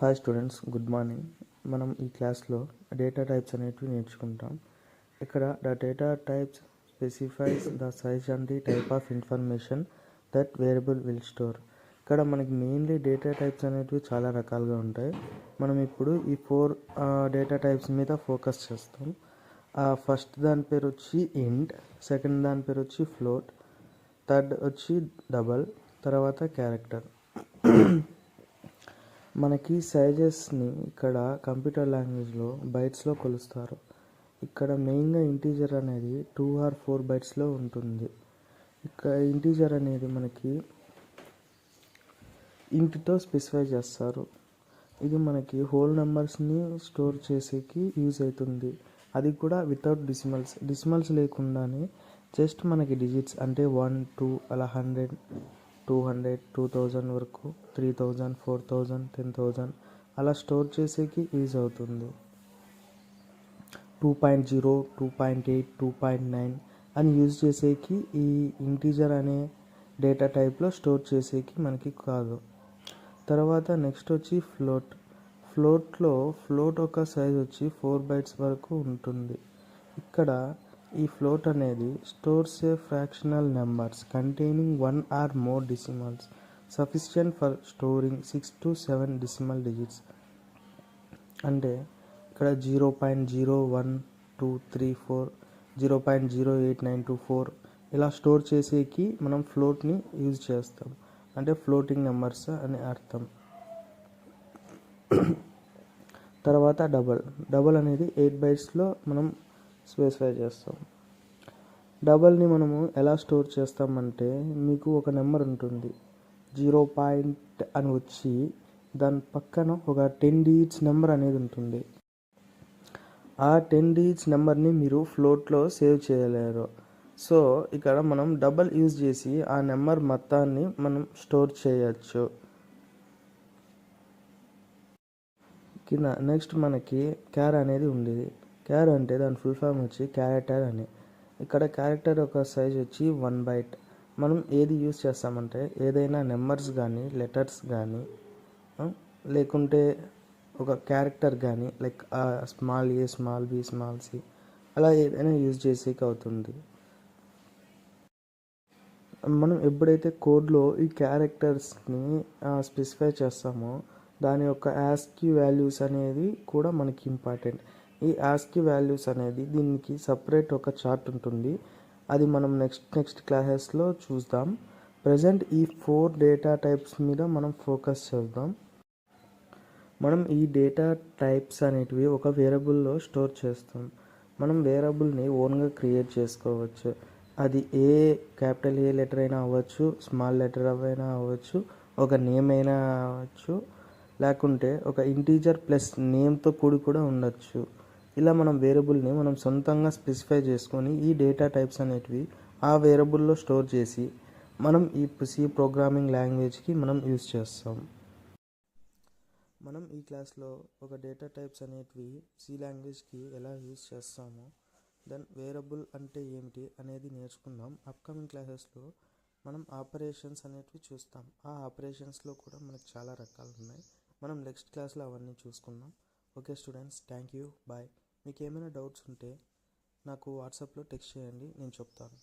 Hi students, good morning. మనం ఈ క్లాస్లో డేటా టైప్స్ అనేటివి నేర్చుకుంటాం. ఇక్కడ the data types specifies the size and the type of information that variable will store. ఇక్కడ మనకి మెయిన్లీ డేటా టైప్స్ అనేటివి చాలా రకాలుగా ఉంటాయి. మనం ఇప్పుడు ఈ 4 డేటా టైప్స్ మీద ఫోకస్ చేస్తాం. ఫస్ట్ దాని పేరు వచ్చి ఇంట్, సెకండ్ దాని పేరు వచ్చి ఫ్లోట్, థర్డ్ వచ్చి డబల్, తర్వాత క్యారెక్టర్. మనకి సైజెస్ని ఇక్కడ కంప్యూటర్ లాంగ్వేజ్లో బైట్స్లో కొలుస్తారు. ఇక్కడ మెయిన్గా ఇంటీజర్ అనేది 2 or 4 బైట్స్లో ఉంటుంది. ఇక్కడ ఇంటీజర్ అనేది మనకి ఇంట్తో స్పెసిఫై చేస్తారు. ఇది మనకి హోల్ నెంబర్స్ని స్టోర్ చేసేకి యూజ్ అవుతుంది. అది కూడా వితౌట్ డిసిమల్స్ లేకుండానే జస్ట్ మనకి డిజిట్స్ అంటే 1, 2 అలా 100, 200, 2000 వరకు, 3000, 4000, 10,000 అలా స్టోర్ చేసేకి యూజ్ అవుతుంది. 2.0, 2.8, 2.9 అని యూజ్ చేసేకి ఈ ఇంటీజర్ అనే డేటా టైప్లో స్టోర్ చేసేకి మనకి కాదు. తర్వాత నెక్స్ట్ వచ్చి ఫ్లోట్ ఒక సైజ్ వచ్చి 4 bytes వరకు ఉంటుంది. ఇక్కడ ఈ ఫ్లోట్ అనేది stores A fractional numbers containing 1 or more decimals sufficient for storing 6 to 7 decimal digits. అంటే ఇక్కడ 0.01234, 0.08924 ఇలా స్టోర్ చేసేకి మనం ఫ్లోట్ని యూజ్ చేస్తాం. అంటే ఫ్లోటింగ్ నెంబర్స్ అని అర్థం. తర్వాత డబల్ అనేది 8 bytesలో మనం స్పెసిఫై చేస్తాం. డబల్ని మనము ఎలా స్టోర్ చేస్తామంటే, మీకు ఒక నెంబర్ ఉంటుంది 0 అని వచ్చి దాని పక్కన ఒక 10 digits నెంబర్ అనేది ఉంటుంది. ఆ 10 digits నెంబర్ని మీరు ఫ్లోట్లో సేవ్ చేయలేరు. సో ఇక్కడ మనం డబల్ యూజ్ చేసి ఆ నెంబర్ మొత్తాన్ని మనం స్టోర్ చేయొచ్చు. కింద నెక్స్ట్ మనకి క్యార్ అనేది ఉండేది. క్యార్ అంటే దాని ఫుల్ ఫామ్ వచ్చి క్యారెక్టర్ అని. ఇక్కడ క్యారెక్టర్ ఒక సైజ్ వచ్చి 1 byte. మనం ఏది యూజ్ చేస్తామంటే ఏదైనా నెంబర్స్ కానీ, లెటర్స్ కానీ, లేకుంటే ఒక క్యారెక్టర్ కానీ, లైక్ స్మాల్ ఏ, స్మాల్ బి, స్మాల్ సి అలా ఏదైనా యూజ్ చేసేకి అవుతుంది. మనం ఎప్పుడైతే కోడ్లో ఈ క్యారెక్టర్స్ని స్పెసిఫై చేస్తామో దాని యొక్క యాస్కీ వాల్యూస్ అనేది కూడా మనకి ఇంపార్టెంట్. ఈ యాస్కీ వాల్యూస్ అనేది దీనికి సపరేట్ ఒక చార్ట్ ఉంటుంది. అది మనం నెక్స్ట్ క్లాసెస్లో చూద్దాం. ప్రజెంట్ ఈ 4 డేటా టైప్స్ మీద మనం ఫోకస్ చేద్దాం. మనం ఈ డేటా టైప్స్ అనేటివి ఒక వేరియబుల్లో స్టోర్ చేస్తాం. మనం వేరియబుల్ని ఓన్గా క్రియేట్ చేసుకోవచ్చు. అది క్యాపిటల్ ఏ లెటర్ అయినా అవ్వచ్చు, స్మాల్ లెటర్ అయినా అవ్వచ్చు, ఒక నేమ్ అయినా అవ్వచ్చు, లేకుంటే ఒక ఇంటీజర్ ప్లస్ నేమ్తో కూడి కూడా ఉండొచ్చు. ఇలా మనం వేరియబుల్ని మనం సొంతంగా స్పెసిఫై చేసుకొని ఈ డేటా టైప్స్ అనేటివి ఆ వేరియబుల్లో స్టోర్ చేసి మనం ఈ సి ప్రోగ్రామింగ్ లాంగ్వేజ్కి మనం యూజ్ చేస్తాం. మనం ఈ క్లాస్లో ఒక డేటా టైప్స్ అనేటివి సి లాంగ్వేజ్కి ఎలా యూజ్ చేస్తామో, దెన్ వేరియబుల్ అంటే ఏమిటి అనేది నేర్చుకుందాం. అప్కమింగ్ క్లాసెస్లో మనం ఆపరేషన్స్ అనేటివి చూస్తాం. ఆ ఆపరేషన్స్లో కూడా మనకు చాలా రకాలు ఉన్నాయి. మనం నెక్స్ట్ క్లాస్లో అవన్నీ చూసుకుందాం. Okay students, thank you, bye. మీకు ఏమైనా డౌట్స్ ఉంటే నాకు వాట్సాప్లో టెక్స్ట్ చేయండి, నేను చెప్తాను.